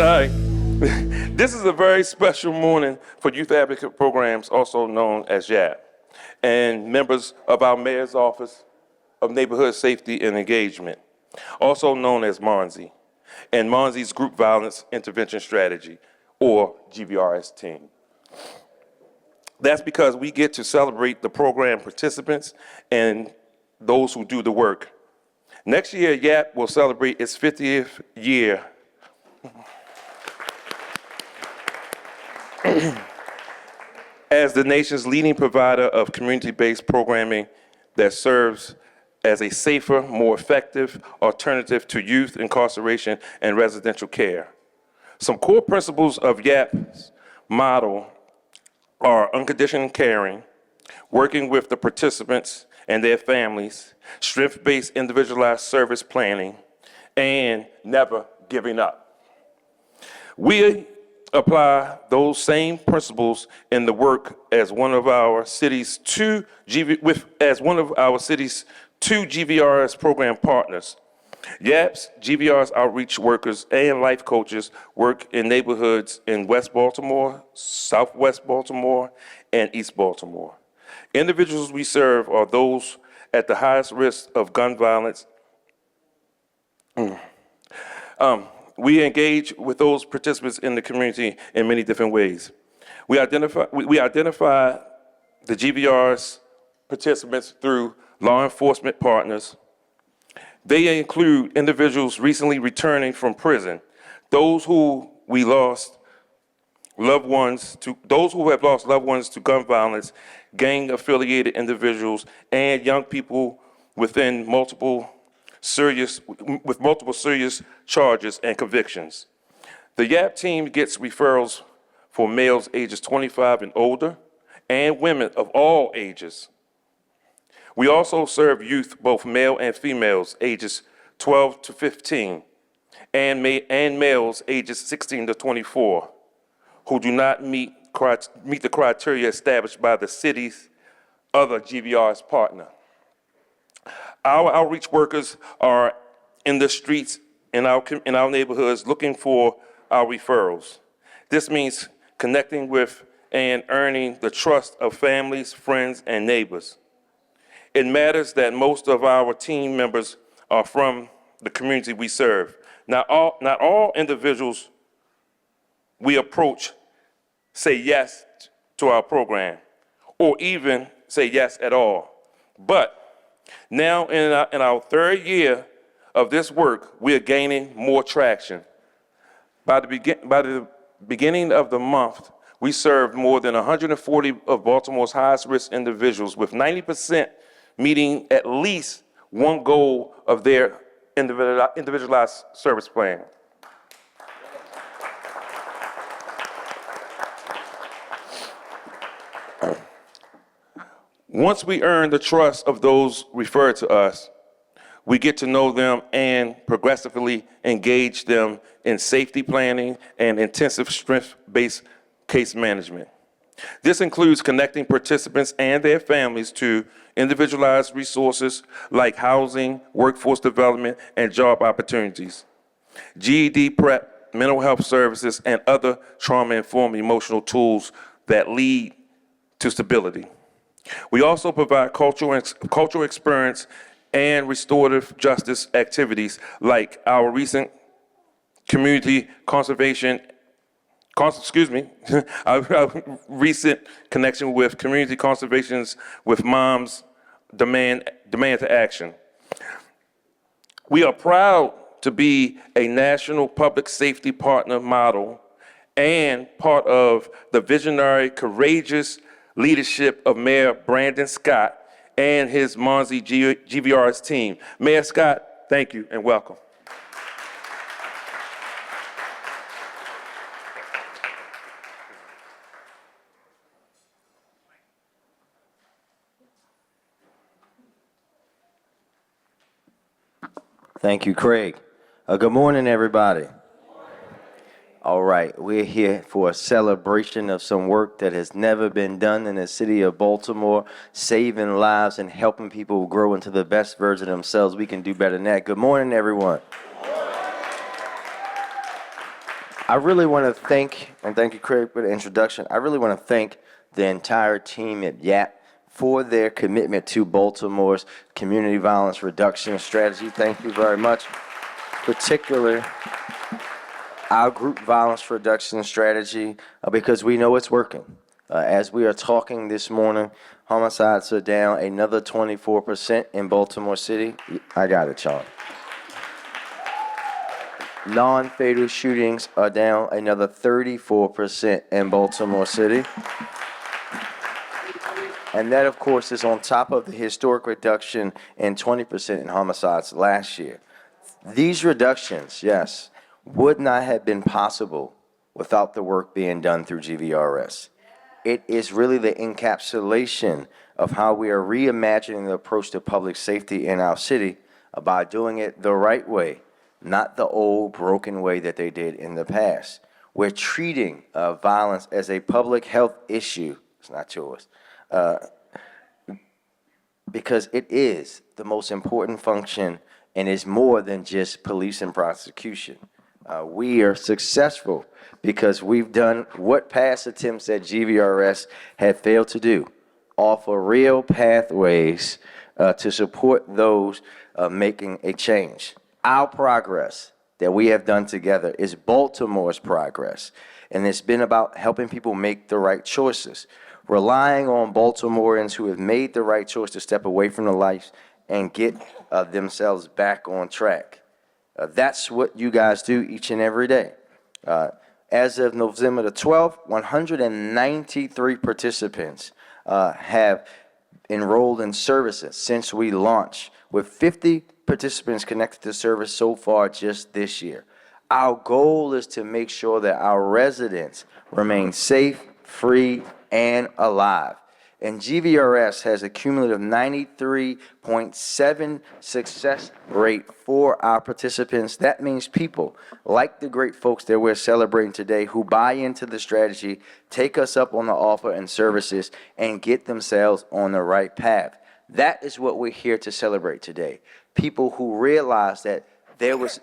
right. This is a very special morning for youth advocate programs, also known as YAP, and members of our Mayor's Office of Neighborhood Safety and Engagement, also known as MONSI, and MONSI's Group Violence Intervention Strategy, or GVRS team. That's because we get to celebrate the program participants and those who do the work. Next year, YAP will celebrate its 50th year as the nation's leading provider of community-based programming that serves as a safer, more effective alternative to youth incarceration and residential care. Some core principles of YAP's model are unconditional caring, working with the participants and their families, strength-based individualized service planning, and never giving up. We apply those same principles in the work as one of our city's two GVRS program partners. YAP's GVRS outreach workers and life coaches work in neighborhoods in West Baltimore, Southwest Baltimore, and East Baltimore. Individuals we serve are those at the highest risk of gun violence. We engage with those participants in the community in many different ways. We identify the GVRS participants through law enforcement partners. They include individuals recently returning from prison, those who have lost loved ones to gun violence, gang-affiliated individuals, and young people with multiple serious charges and convictions. The YAP team gets referrals for males ages 25 and older, and women of all ages. We also serve youth, both male and females, ages 12 to 15, and males ages 16 to 24, who do not meet the criteria established by the city's other GVRS partner. Our outreach workers are in the streets in our neighborhoods looking for our referrals. This means connecting with and earning the trust of families, friends, and neighbors. It matters that most of our team members are from the community we serve. Not all individuals we approach say yes to our program, or even say yes at all. But now in our third year of this work, we are gaining more traction. By the beginning of the month, we served more than 140 of Baltimore's highest risk individuals, with 90% meeting at least one goal of their individualized service plan. Once we earn the trust of those referred to us, we get to know them and progressively engage them in safety planning and intensive strength-based case management. This includes connecting participants and their families to individualized resources like housing, workforce development, and job opportunities, GED prep, mental health services, and other trauma-informed emotional tools that lead to stability. We also provide cultural experience and restorative justice activities like our recent community conservation our recent connection with community conservations with moms demand to action. We are proud to be a national public safety partner model and part of the visionary, courageous leadership of Mayor Brandon Scott and his MONSI GVRS team. Mayor Scott, thank you and welcome. Thank you, Craig. Good morning, everybody. All right, we're here for a celebration of some work that has never been done in the city of Baltimore, saving lives and helping people grow into the best version of themselves. We can do better than that. Good morning, everyone. I really want to thank, and thank you, Craig, for the introduction. I really want to thank the entire team at YAP for their commitment to Baltimore's community violence reduction strategy. Thank you very much. Particularly our group violence reduction strategy, because we know it's working. As we are talking this morning, homicides are down another 24% in Baltimore City. I got it, Sean. Non-fatal shootings are down another 34% in Baltimore City. And that, of course, is on top of the historic reduction in 20% in homicides last year. These reductions, yes, would not have been possible without the work being done through GVRS. It is really the encapsulation of how we are reimagining the approach to public safety in our city by doing it the right way, not the old broken way that they did in the past. We're treating violence as a public health issue. It's not yours. Because it is the most important function and is more than just police and prosecution. We are successful because we've done what past attempts at GVRS had failed to do, offer real pathways to support those making a change. Our progress that we have done together is Baltimore's progress, and it's been about helping people make the right choices, relying on Baltimoreans who have made the right choice to step away from the life and get themselves back on track. That's what you guys do each and every day. As of November the 12th, 193 participants have enrolled in services since we launched, with 50 participants connected to service so far just this year. Our goal is to make sure that our residents remain safe, free, and alive. And GVRS has a cumulative 93.7 success rate for our participants. That means people like the great folks that we're celebrating today who buy into the strategy, take us up on the offer and services, and get themselves on the right path. That is what we're here to celebrate today. People who realize that there was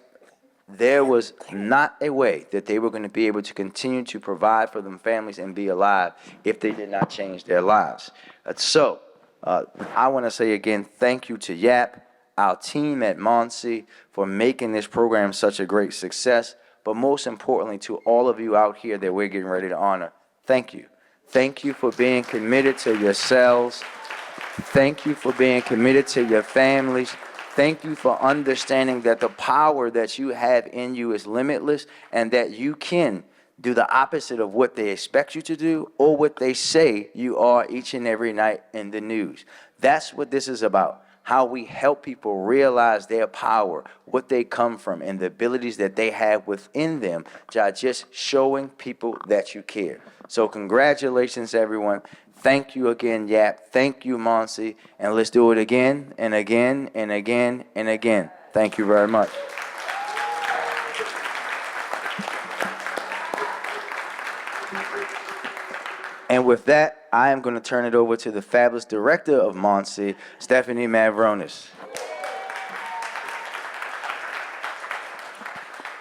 not a way that they were going to be able to continue to provide for them families and be alive if they did not change their lives. So I want to say again, thank you to YAP, our team at Monsi, for making this program such a great success, but most importantly to all of you out here that we're getting ready to honor, thank you. Thank you for being committed to yourselves. Thank you for being committed to your families. Thank you for understanding that the power that you have in you is limitless and that you can do the opposite of what they expect you to do or what they say you are each and every night in the news. That's what this is about, how we help people realize their power, what they come from, and the abilities that they have within them by just showing people that you care. So congratulations, everyone. Thank you again, YAP. Thank you, Monsi. And let's do it again and again and again and again. Thank you very much. And with that, I am going to turn it over to the fabulous director of Monsi, Stephanie Mavronis.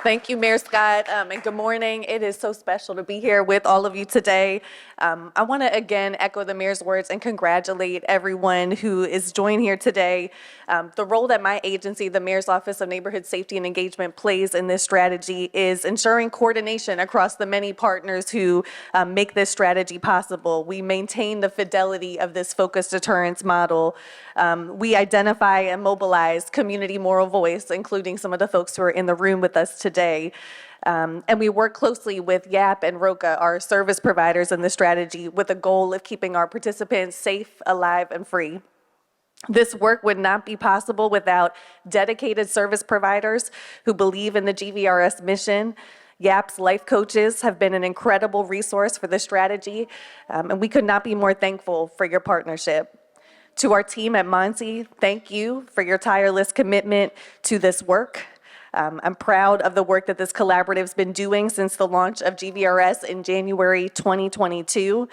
Thank you, Mayor Scott, and good morning. It is so special to be here with all of you today. I want to again echo the mayor's words and congratulate everyone who is joined here today. The role that my agency, the Mayor's Office of Neighborhood Safety and Engagement, plays in this strategy is ensuring coordination across the many partners who make this strategy possible. We maintain the fidelity of this focused deterrence model. We identify and mobilize community moral voice, including some of the folks who are in the room with us today. And we work closely with YAP and ROCA, our service providers in the strategy, with a goal of keeping our participants safe, alive, and free. This work would not be possible without dedicated service providers who believe in the GVRS mission. YAP's life coaches have been an incredible resource for this strategy, and we could not be more thankful for your partnership. To our team at Monsi, thank you for your tireless commitment to this work. I'm proud of the work that this collaborative's been doing since the launch of GVRS in January 2022.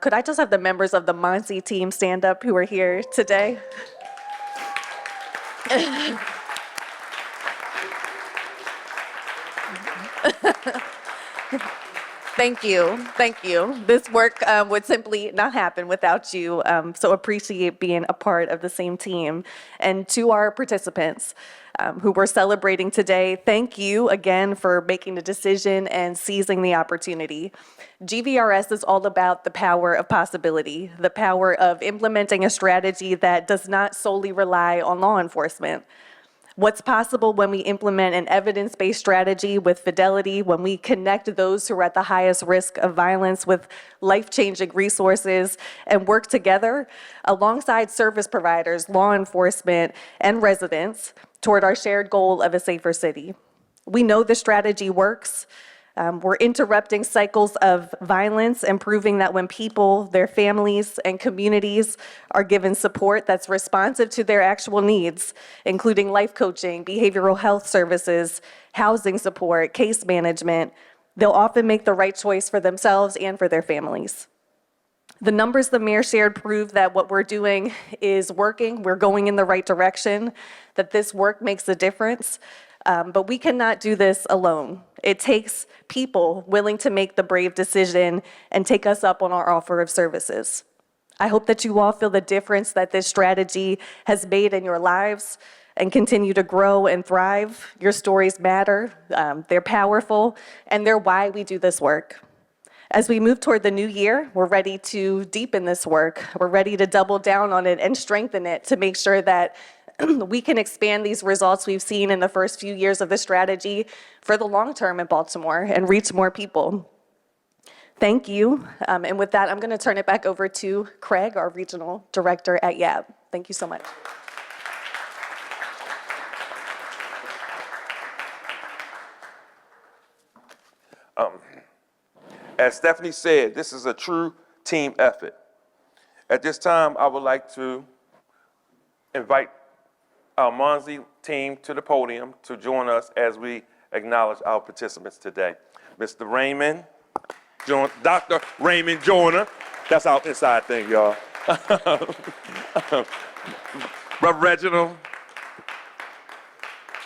Could I just have the members of the Monsi team stand up who are here today? Thank you. Thank you. This work would simply not happen without you. So appreciate being a part of the same team. And to our participants who we're celebrating today, thank you again for making the decision and seizing the opportunity. GVRS is all about the power of possibility, the power of implementing a strategy that does not solely rely on law enforcement. What's possible when we implement an evidence-based strategy with fidelity, when we connect those who are at the highest risk of violence with life-changing resources and work together alongside service providers, law enforcement, and residents toward our shared goal of a safer city. We know the strategy works. We're interrupting cycles of violence and proving that when people, their families, and communities are given support that's responsive to their actual needs, including life coaching, behavioral health services, housing support, case management, they'll often make the right choice for themselves and for their families. The numbers the mayor shared prove that what we're doing is working. We're going in the right direction, that this work makes a difference. But we cannot do this alone. It takes people willing to make the brave decision and take us up on our offer of services. I hope that you all feel the difference that this strategy has made in your lives and continue to grow and thrive. Your stories matter, they're powerful, and they're why we do this work. As we move toward the new year, we're ready to deepen this work. We're ready to double down on it and strengthen it to make sure that we can expand these results we've seen in the first few years of the strategy for the long term in Baltimore and reach more people. Thank you. And with that, I'm going to turn it back over to Craig, our regional director at YAP. Thank you so much. As Stephanie said, this is a true team effort. At this time, I would like to invite our Monzi team to the podium to join us as we acknowledge our participants today. Mr. Raymond, Dr. Raymond Joyner, that's our inside thing, y'all. Brother Reginald,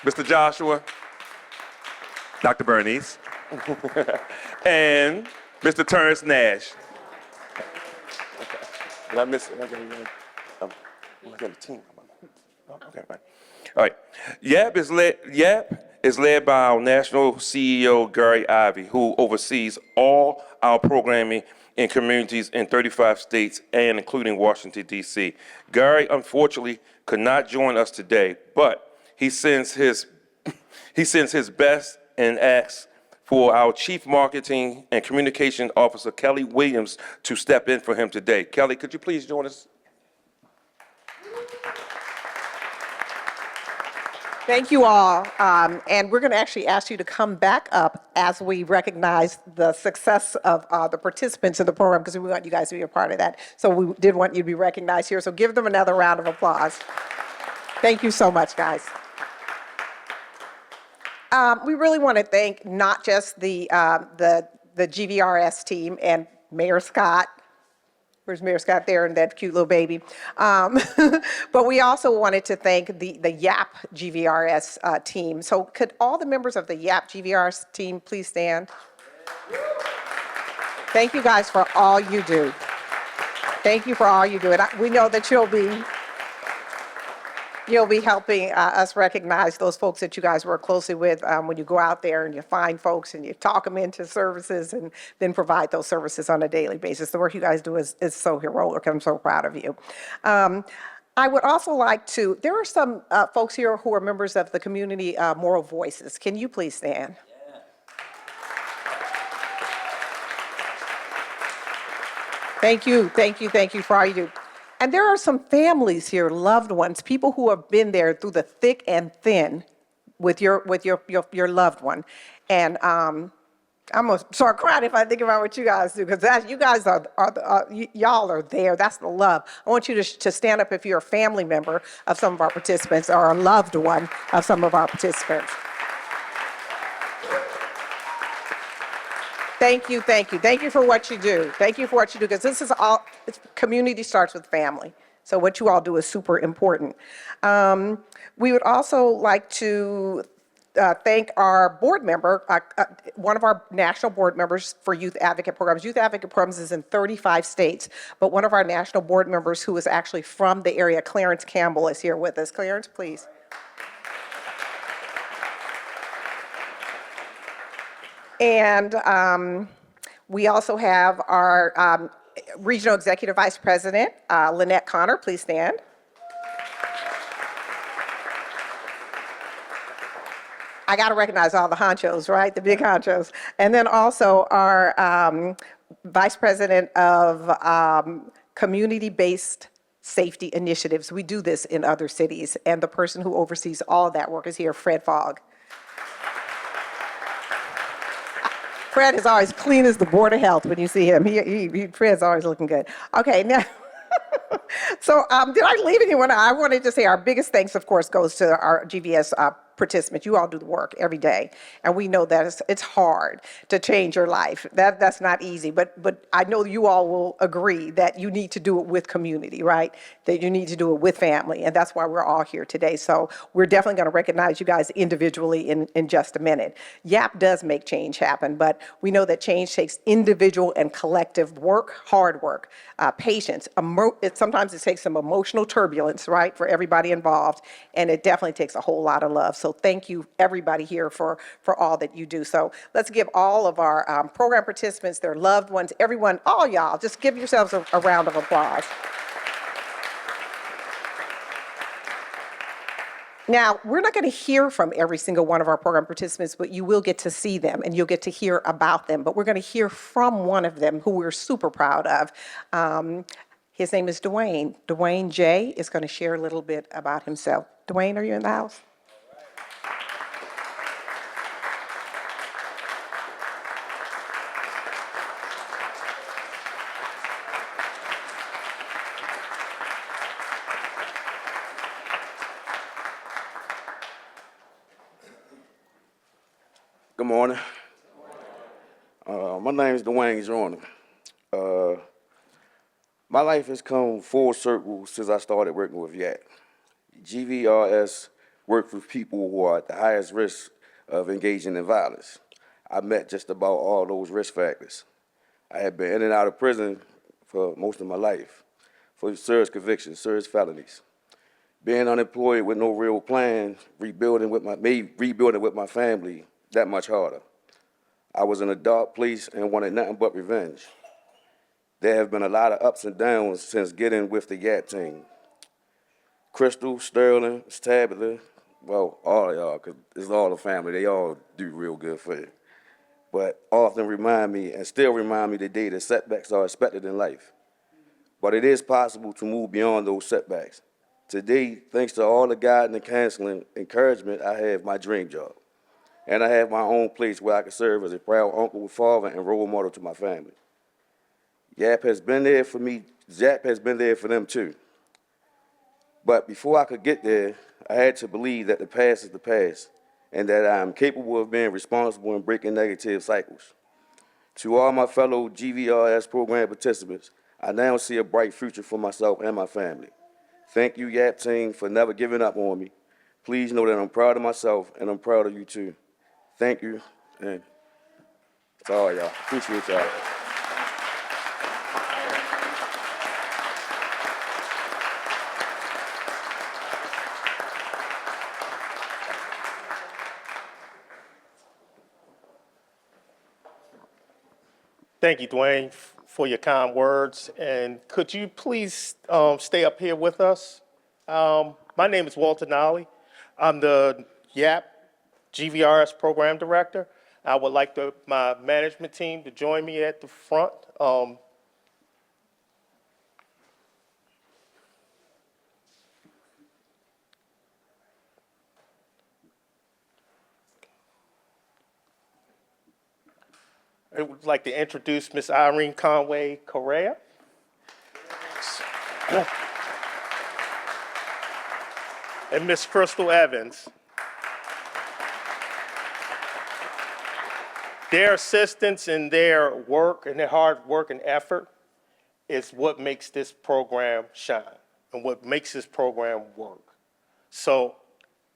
Mr. Joshua, Dr. Bernice, and Mr. Terrence Nash. Did I miss it? I got a team. Okay, fine. All right. YAP is led by our national CEO, Gary Ivey, who oversees all our programming in communities in 35 states and including Washington, D.C. Gary, unfortunately, could not join us today, but he sends his best and asks for our Chief Marketing and Communication Officer, Kelly Williams, to step in for him today. Kelly, could you please join us? Thank you all. And we're going to actually ask you to come back up as we recognize the success of the participants in the program, because we want you guys to be a part of that. So we did want you to be recognized here. So give them another round of applause. Thank you so much, guys. We really want to thank not just the GVRS team and Mayor Scott. Where's Mayor Scott there and that cute little baby? But we also wanted to thank the YAP GVRS team. So could all the members of the YAP GVRS team please stand? Thank you guys for all you do. Thank you for all you do. And we know that you'll be helping us recognize those folks that you guys work closely with when you go out there and you find folks and you talk them into services and then provide those services on a daily basis. The work you guys do is so heroic. I'm so proud of you. I would also like to, there are some folks here who are members of the community Moral Voices. Can you please stand? Yeah. Thank you for all you do. And there are some families here, loved ones, people who have been there through the thick and thin with your loved one. And I'm gonna start crying if I think about what you guys do, because you guys y'all are there. That's the love. I want you to stand up if you're a family member of some of our participants or a loved one of some of our participants. Thank you for what you do. Thank you for what you do, because this is all, community starts with family. So what you all do is super important. We would also like to thank our board member, one of our national board members for youth advocate programs. Youth advocate programs is in 35 states, but one of our national board members who is actually from the area, Clarence Campbell, is here with us. Clarence, please. And we also have our Regional Executive Vice President, Lynette Connor. Please stand. I got to recognize all the honchos, right? The big honchos. And then also our Vice President of Community-Based Safety Initiatives. We do this in other cities, and the person who oversees all of that work is here, Fred Fogg. Fred is always clean as the Board of Health when you see him. Fred's always looking good. Okay, now, so did I leave anyone? I wanted to say our biggest thanks, of course, goes to our GVS participants. You all do the work every day, and we know that it's hard to change your life. That's not easy, but I know you all will agree that you need to do it with community, right? That you need to do it with family, and that's why we're all here today. So we're definitely going to recognize you guys individually in just a minute. YAP does make change happen, but we know that change takes individual and collective work, hard work, patience. Sometimes it takes some emotional turbulence, right, for everybody involved, and it definitely takes a whole lot of love. So thank you, everybody here, for all that you do. So let's give all of our program participants, their loved ones, everyone, all y'all, just give yourselves a round of applause. Now, we're not going to hear from every single one of our program participants, but you will get to see them and you'll get to hear about them. But we're going to hear from one of them who we're super proud of. His name is Dwayne. Dwayne J. is going to share a little bit about himself. Dwayne, are you in the house? Good morning. My name is Dwayne Joyner. My life has come full circle since I started working with YAT. GVRS works with people who are at the highest risk of engaging in violence. I met just about all those risk factors. I had been in and out of prison for most of my life for serious convictions, serious felonies. Being unemployed with no real plan, rebuilding with my family that much harder. I was in a dark place and wanted nothing but revenge. There have been a lot of ups and downs since getting with the YAT team. Crystal, Sterling, Tabitha, well, all of y'all, because it's all the family. They all do real good for you. But often remind me, and still remind me today, that setbacks are expected in life. But it is possible to move beyond those setbacks. Today, thanks to all the guidance and counseling, encouragement, I have my dream job. And I have my own place where I can serve as a proud uncle, father, and role model to my family. YAP has been there for me. ZAP has been there for them too. But before I could get there, I had to believe that the past is the past and that I am capable of being responsible and breaking negative cycles. To all my fellow GVRS program participants, I now see a bright future for myself and my family. Thank you, YAP team, for never giving up on me. Please know that I'm proud of myself and I'm proud of you too. Thank you, and that's all, y'all. Appreciate y'all. Thank you, Dwayne, for your kind words. And could you please stay up here with us? My name is Walter Nolly. I'm the YAP GVRS Program Director. I would like my management team to join me at the front. I would like to introduce Ms. Irene Conway Correa. And Ms. Crystal Evans. Their assistance and their work and their hard work and effort is what makes this program shine and what makes this program work. So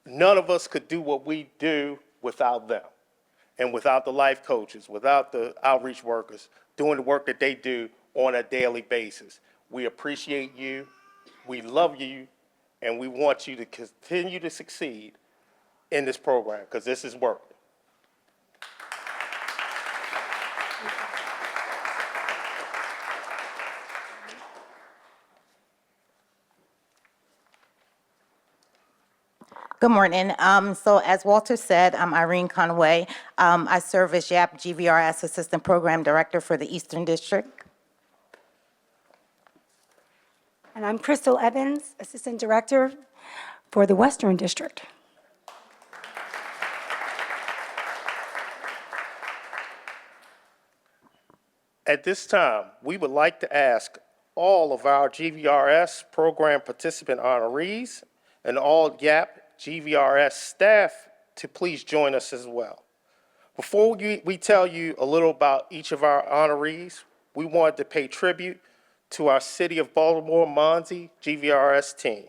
none of us could do what we do without them, and without the life coaches, without the outreach workers doing the work that they do on a daily basis. We appreciate you, we love you, and we want you to continue to succeed in this program, because this is work. Good morning. So as Walter said, I'm Irene Conway. I serve as YAP GVRS Assistant Program Director for the Eastern District. And I'm Crystal Evans, Assistant Director for the Western District. At this time, we would like to ask all of our GVRS program participant honorees and all YAP GVRS staff to please join us as well. Before we tell you a little about each of our honorees, we wanted to pay tribute to our City of Baltimore Monzi GVRS team.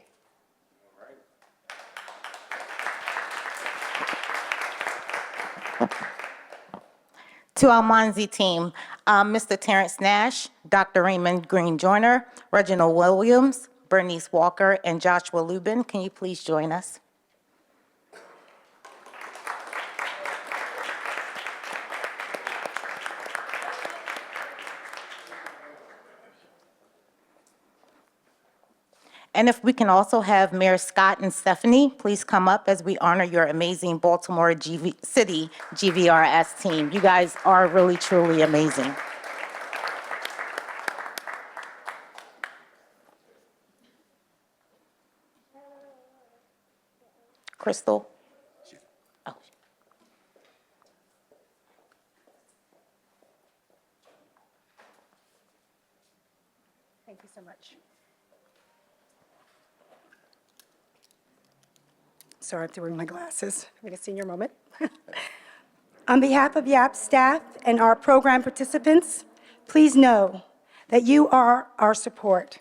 To our Monzi team, Mr. Terrence Nash, Dr. Raymond Green Joyner, Reginald Williams, Bernice Walker, and Joshua Lubin. Can you please join us? And if we can also have Mayor Scott and Stephanie, please come up as we honor your amazing Baltimore City GVRS team. You guys are really, truly amazing. Crystal? Oh. Thank you so much. Sorry, I have to wear my glasses. I'm going to senior moment. On behalf of YAP staff and our program participants, please know that you are our support,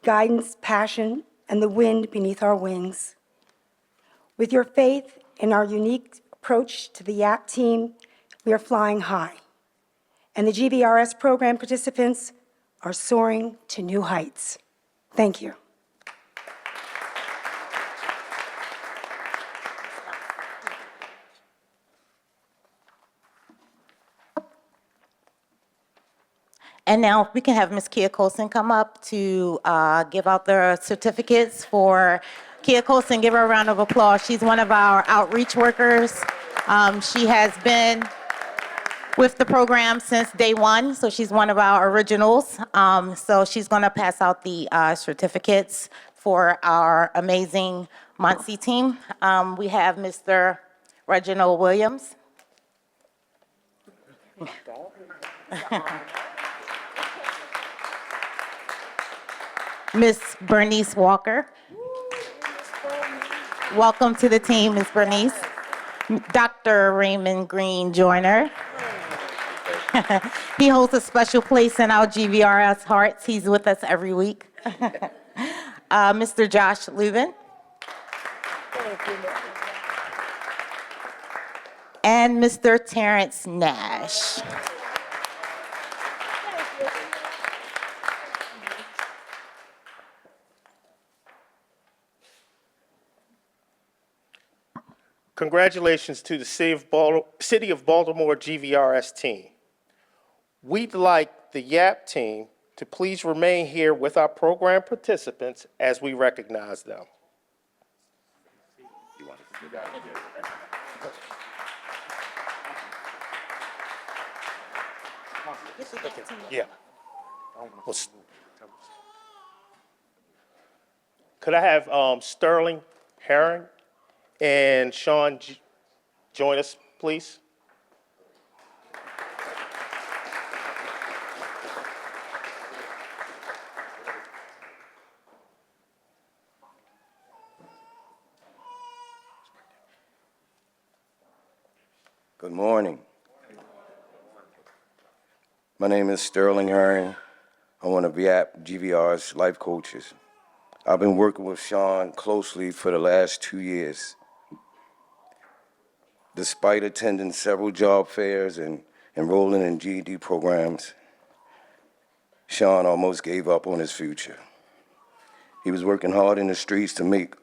guidance, passion, and the wind beneath our wings. With your faith in our unique approach to the YAP team, we are flying high. And the GVRS program participants are soaring to new heights. Thank you. And now if we can have Ms. Kia Colson come up to give out the certificates for Kia Colson. Give her a round of applause. She's one of our outreach workers. She has been with the program since day one, so she's one of our originals. So she's going to pass out the certificates for our amazing Muncie team. We have Mr. Reginald Williams. Miss Bernice Walker. Welcome to the team, Miss Bernice. Dr. Raymond Green Joyner. He holds a special place in our GVRS hearts. He's with us every week. Mr. Josh Lubin. And Mr. Terrence Nash. Congratulations to the City of Baltimore GVRS team. We'd like the YAP team to please remain here with our program participants as we recognize them. Yeah. Could I have Sterling Herring and Sean join us, please? Good morning. My name is Sterling Herring. I'm one of YAP GVR's life coaches. I've been working with Sean closely for the last 2 years. Despite attending several job fairs and enrolling in GED programs, Sean almost gave up on his future. He was working hard in the streets to make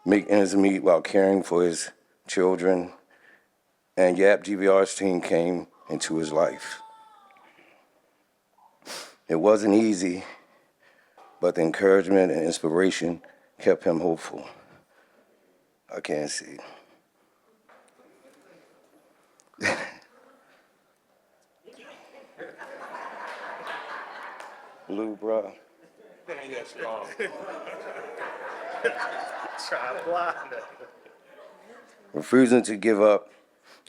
ends meet while caring for his children, and YAP GVRS team came into his life. It wasn't easy, but the encouragement and inspiration kept him hopeful. I can't see. Blue, bro. Refusing to give up,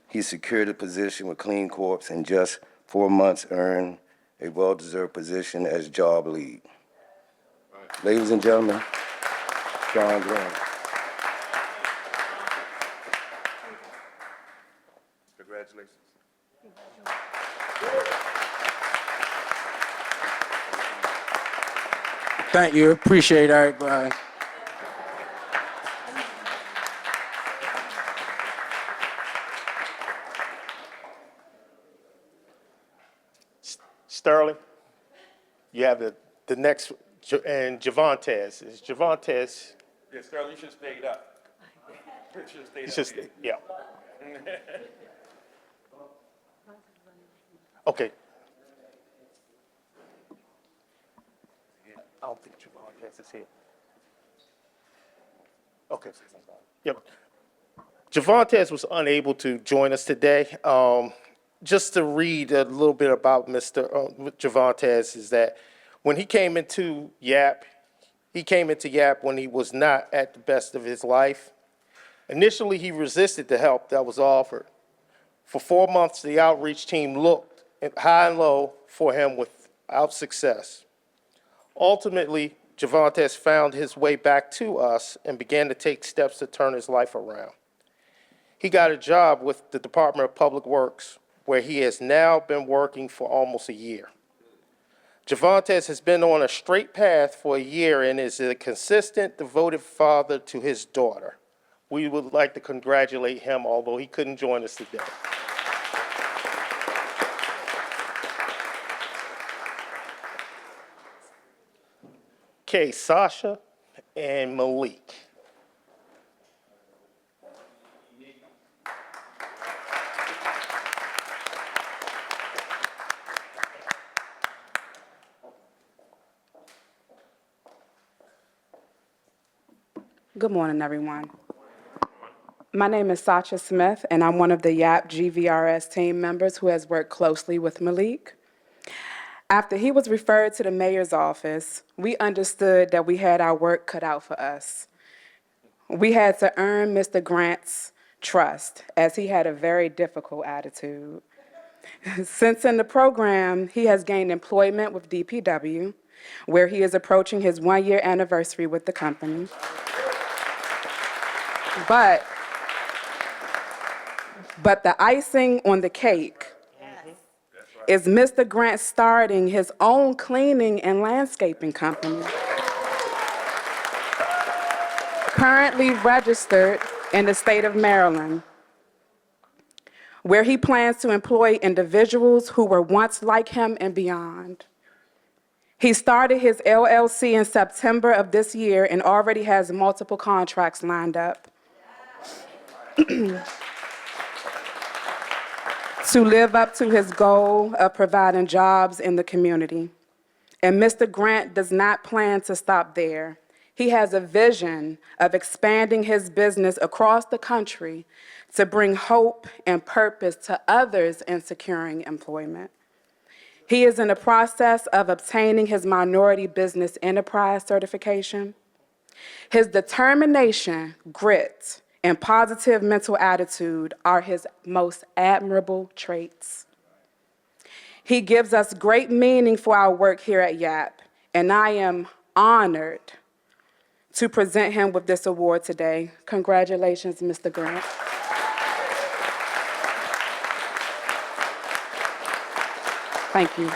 he secured a position with Clean Corps and in just 4 months earned a well-deserved position as job lead. Ladies and gentlemen, Sean Grant. Congratulations. Thank you. Appreciate everybody. Sterling, you have the next, and Javontes. Is Javontes? Yeah, Sterling, you should have stayed up. You should have stayed It's up just, here. yeah. Okay. I don't think Javontes is here. Okay. Yep. Javontes was unable to join us today. Just to read a little bit about Mr. Javontes is that when he came into YAP when he was not at the best of his life. Initially, he resisted the help that was offered. For 4 months, the outreach team looked high and low for him without success. Ultimately, Javontes found his way back to us and began to take steps to turn his life around. He got a job with the Department of Public Works, where he has now been working for almost a year. Javontes has been on a straight path for a year and is a consistent, devoted father to his daughter. We would like to congratulate him, although he couldn't join us today. Okay, Sasha and Malik. Good morning, everyone. My name is Sacha Smith, and I'm one of the YAP GVRS team members who has worked closely with Malik. After he was referred to the mayor's office, we understood that we had our work cut out for us. We had to earn Mr. Grant's trust, as he had a very difficult attitude. Since in the program, he has gained employment with DPW, where he is approaching his 1-year anniversary with the company. But the icing on the cake is Mr. Grant starting his own cleaning and landscaping company, currently registered in the state of Maryland, where he plans to employ individuals who were once like him and beyond. He started his LLC in September of this year and already has multiple contracts lined up. To live up to his goal of providing jobs in the community. And Mr. Grant does not plan to stop there. He has a vision of expanding his business across the country to bring hope and purpose to others in securing employment. He is in the process of obtaining his Minority Business Enterprise certification. His determination, grit, and positive mental attitude are his most admirable traits. He gives us great meaning for our work here at YAP, and I am honored to present him with this award today. Congratulations, Mr. Grant. Thank you.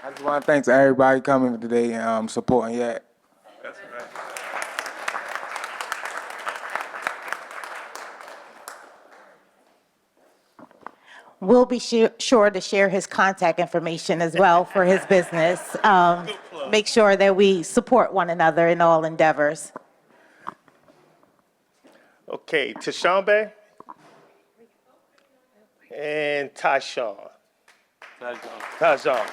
I just want to thank everybody coming today and supporting YAP. That's right. We'll be sure to share his contact information as well for his business. Make sure that we support one another in all endeavors. Okay, Tashambe and Tyshawn. Tajon.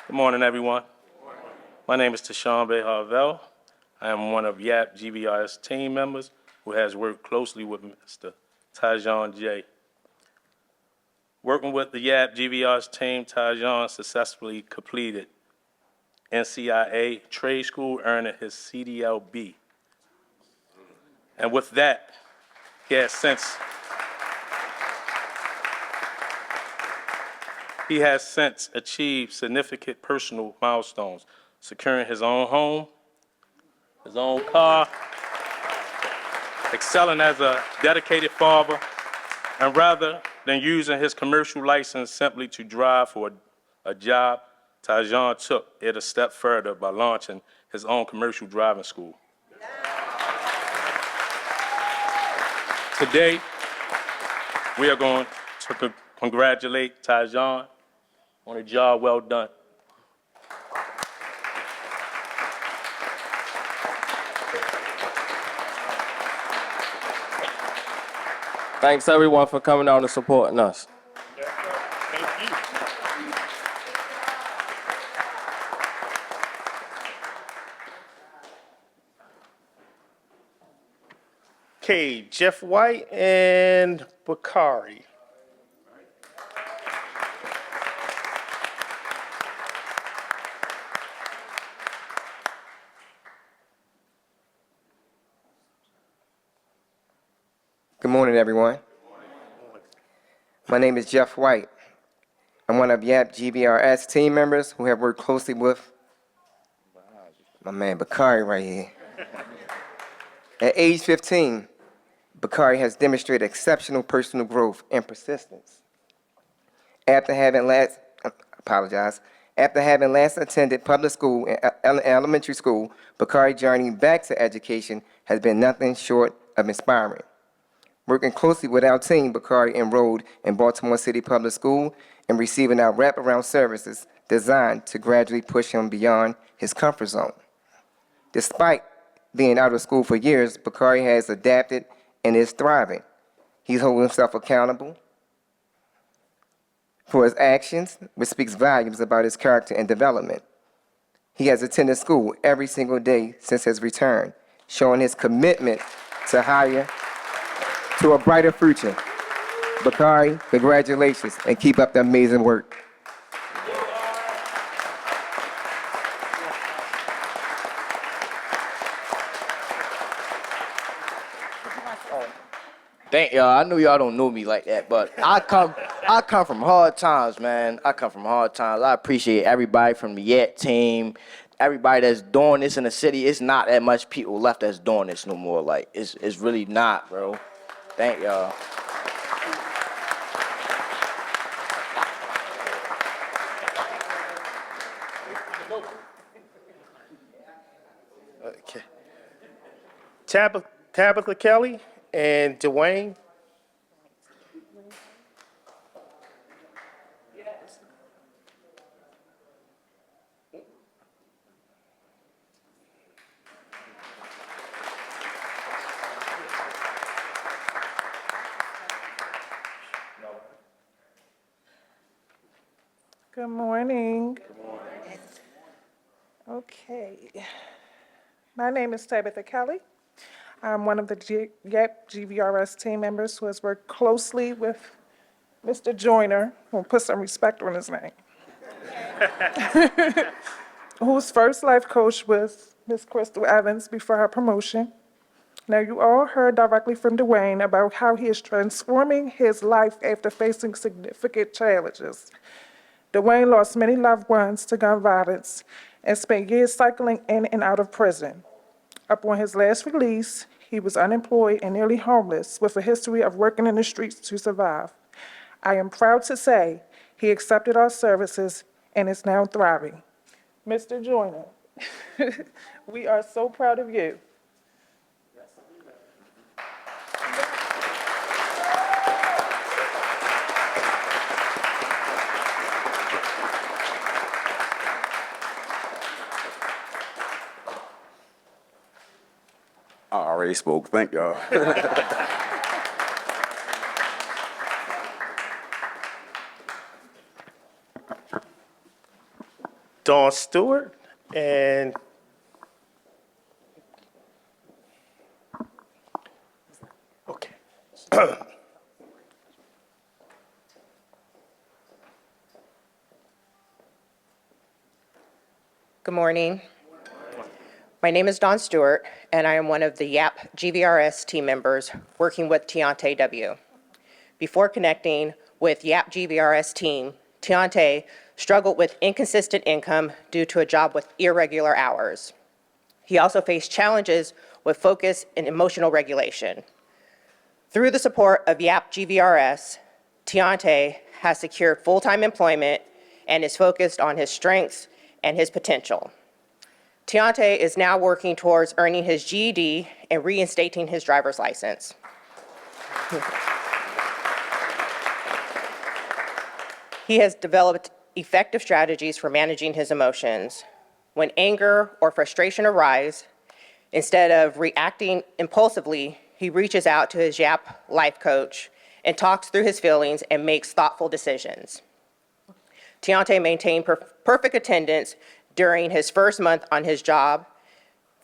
Good morning, everyone. My name is Tashambe Harvell. I am one of YAP GVRS team members who has worked closely with Mr. Tajon J. Working with the YAP GVRS team, Tajon successfully completed NCIA trade school, earning his CDLB. And with that, he has since achieved significant personal milestones, securing his own home, his own car, excelling as a dedicated father, and rather than using his commercial license simply to drive for a job, Tajon took it a step further by launching his own commercial driving school. Today, we are going to congratulate Tajon on a job well done. Thanks everyone for coming out and supporting us. Thank you. Okay, Jeff White and Bakari. Good morning, everyone. My name is Jeff White. I'm one of YAP GVRS team members who have worked closely with my man Bakari right here. At age 15, Bakari has demonstrated exceptional personal growth and persistence. After having last attended public school and elementary school, Bakari's journey back to education has been nothing short of inspiring. Working closely with our team, Bakari enrolled in Baltimore City Public School and receiving our wraparound services designed to gradually push him beyond his comfort zone. Despite being out of school for years, Bakari has adapted and is thriving. He's holding himself accountable for his actions, which speaks volumes about his character and development. He has attended school every single day since his return, showing his commitment to a brighter future. Bakari, congratulations, and keep up the amazing work. Thank y'all. I know y'all don't know me like that, but I come from hard times, man. I come from hard times. I appreciate everybody from the YAT team, everybody that's doing this in the city. It's not that much people left that's doing this no more. Like, it's really not, bro. Thank y'all. Okay. Tabitha Kelly and Dwayne. Good morning. Okay. My name is Tabitha Kelly. I'm one of the YAP GVRS team members who has worked closely with Mr. Joyner, who'll put some respect on his name, whose first life coach was Ms. Crystal Evans before her promotion. Now, you all heard directly from Dwayne about how he is transforming his life after facing significant challenges. Dwayne lost many loved ones to gun violence and spent years cycling in and out of prison. Upon his last release, he was unemployed and nearly homeless with a history of working in the streets to survive. I am proud to say he accepted our services and is now thriving. Mr. Joyner, we are so proud of you. already spoke. Thank y'all. Dawn Stewart, and okay. Good morning. My name is Dawn Stewart, and I am one of the YAP GVRS team members working with Tiante W. Before connecting with YAP GVRS team, Tiante struggled with inconsistent income due to a job with irregular hours. He also faced challenges with focus and emotional regulation. Through the support of YAP GVRS, Tiante has secured full-time employment and is focused on his strengths and his potential. Tiante is now working towards earning his GED and reinstating his driver's license. He has developed effective strategies for managing his emotions. When anger or frustration arise, instead of reacting impulsively, he reaches out to his YAP life coach and talks through his feelings and makes thoughtful decisions. Tiante maintained perfect attendance during his first month on his job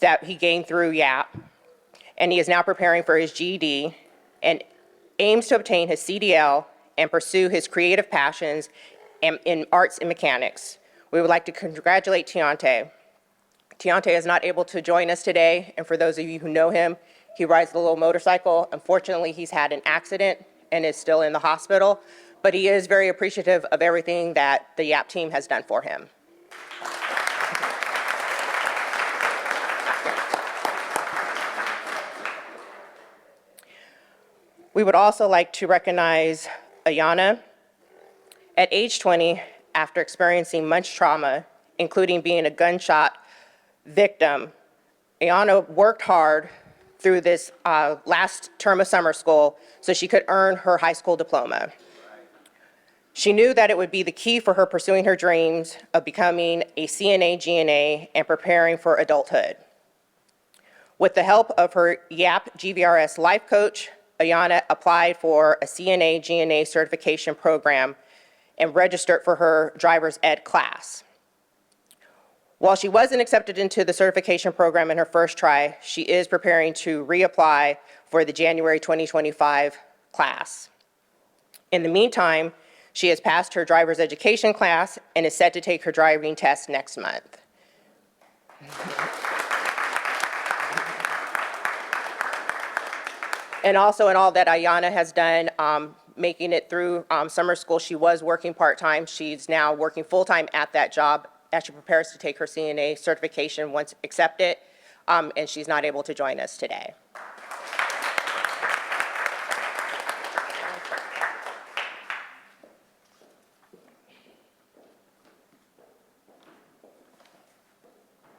that he gained through YAP, and he is now preparing for his GED and aims to obtain his CDL and pursue his creative passions in arts and mechanics. We would like to congratulate Tiante. Tiante is not able to join us today, and for those of you who know him, he rides the little motorcycle. Unfortunately, he's had an accident and is still in the hospital, but he is very appreciative of everything that the YAP team has done for him. We would also like to recognize Ayana. At age 20, after experiencing much trauma, including being a gunshot victim, Ayana worked hard through this last term of summer school so she could earn her high school diploma. She knew that it would be the key for her pursuing her dreams of becoming a CNA, GNA, and preparing for adulthood. With the help of her YAP GVRS life coach, Ayana applied for a CNA, GNA certification program and registered for her driver's ed class. While she wasn't accepted into the certification program in her first try, she is preparing to reapply for the January 2025 class. In the meantime, she has passed her driver's education class and is set to take her driving test next month. And also in all that Ayana has done, making it through summer school, she was working part-time. She's now working full-time at that job as she prepares to take her CNA certification once accepted, and she's not able to join us today.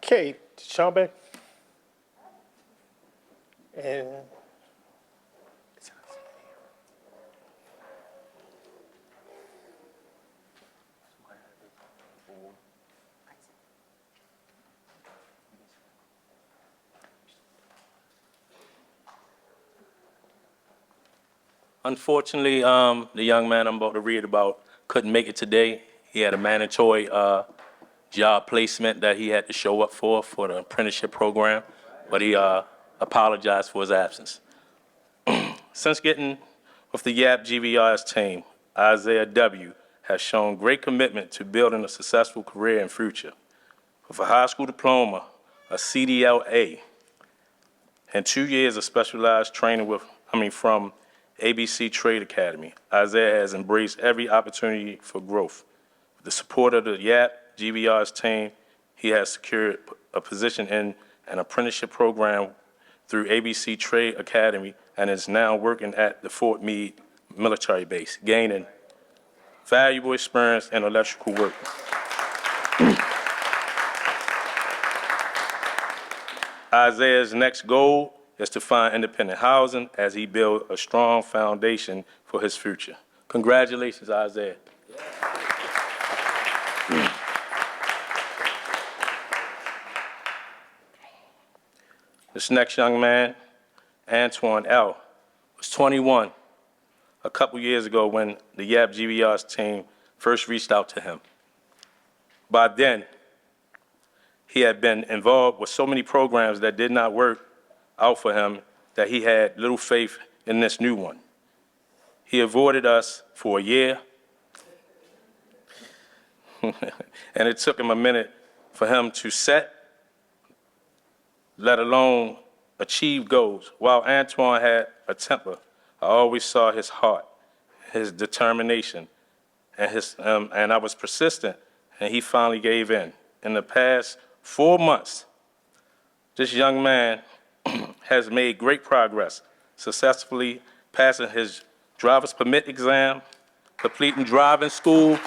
Okay, Schaumburg. And Unfortunately, the young man I'm about to read about couldn't make it today. He had a mandatory job placement that he had to show up for the apprenticeship program, but he apologized for his absence. Since getting with the YAP GVRS team, Isaiah W. has shown great commitment to building a successful career and future. With a high school diploma, a CDLA, and 2 years of specialized training from ABC Trade Academy, Isaiah has embraced every opportunity for growth. With the support of the YAP GVR's team, he has secured a position in an apprenticeship program through ABC Trade Academy and is now working at the Fort Meade military base, gaining valuable experience in electrical work. Isaiah's next goal is to find independent housing as he builds a strong foundation for his future. Congratulations, Isaiah. This next young man Antoine L., was 21 a couple years ago when the YAP GVRS team first reached out to him. By then, he had been involved with so many programs that did not work out for him that he had little faith in this new one. He avoided us for a year, and it took him a minute for him to set, let alone achieve goals. While Antoine had a temper, I always saw his heart, his determination, and I was persistent, and he finally gave in. In the past 4 months, this young man has made great progress, successfully passing his driver's permit exam, completing driving school,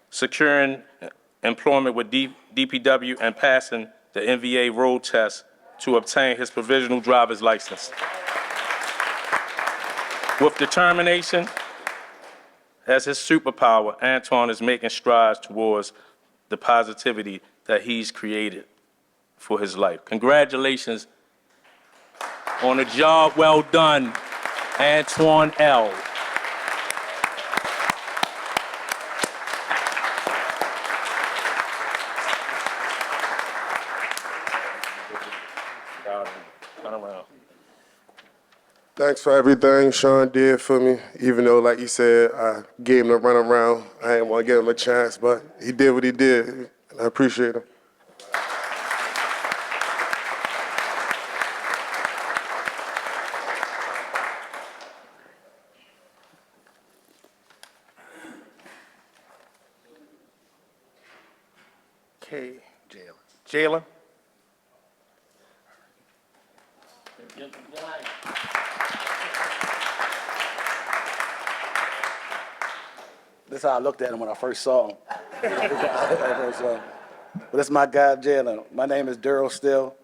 securing employment with DPW, and passing the NVA road test to obtain his provisional driver's license. With determination as his superpower, Antoine is making strides towards the positivity that he's created for his life. Congratulations on a job well done, Antoine L. Turn around. Thanks for everything Sean did for me, even though, like you said, I gave him the run around. I didn't want to give him a chance, but he did what he did, and I appreciate him. Okay, Jalen. This is how I looked at him when I first saw him. But this is my guy, Jalen. My name is Daryl Still.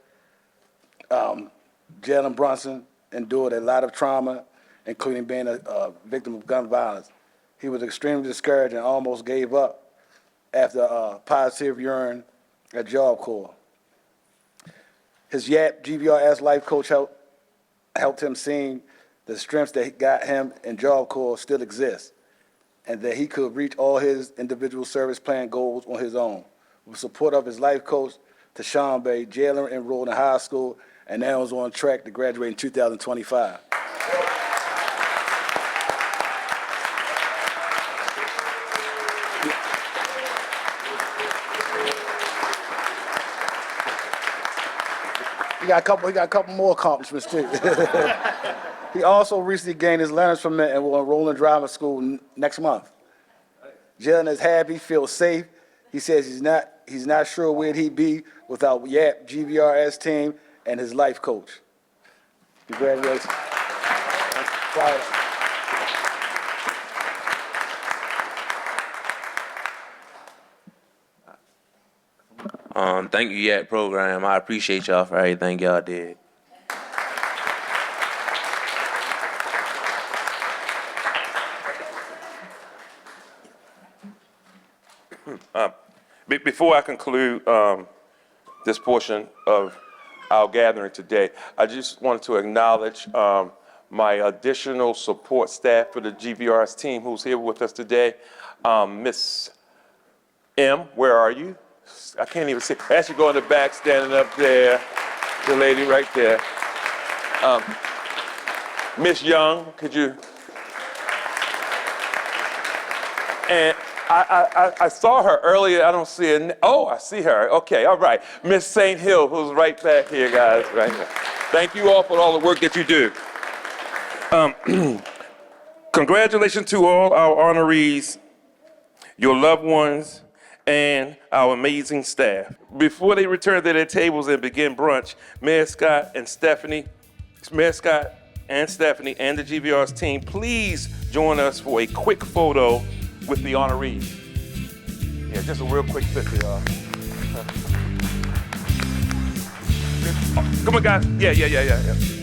Jalen Brunson endured a lot of trauma, including being a victim of gun violence. He was extremely discouraged and almost gave up after positive urine at Job Corps. His YAP GVRS life coach helped him see the strengths that got him in Job Corps still exist, and that he could reach all his individual service plan goals on his own. With support of his life coach, Tashawn Bay, Jalen enrolled in high school and now is on track to graduate in 2025. He got a couple more accomplishments too. He also recently gained his learner's permit and will enroll in driving school next month. Jalen is happy, feels safe. He says he's not sure where he'd be without YAP GVRS team and his life coach. Congratulations. Thank you, YAP program. I appreciate y'all for everything y'all did. Before I conclude this portion of our gathering today, I just wanted to acknowledge my additional support staff for the GVRS team who's here with us today. Miss M, where are you? I can't even see. As you go in the back, standing up there, the lady right there. Miss Young, could you? And I saw her earlier. I don't see her. Oh, I see her. Okay, all right. Miss St. Hill, who's right back here, guys, right here. Thank you all for all the work that you do. Congratulations to all our honorees, your loved ones, and our amazing staff. Before they return to their tables and begin brunch, Mayor Scott and Stephanie and the GVRS team, please join us for a quick photo with the honorees. Yeah, just a real quick picture, y'all. Come on, guys. Yeah.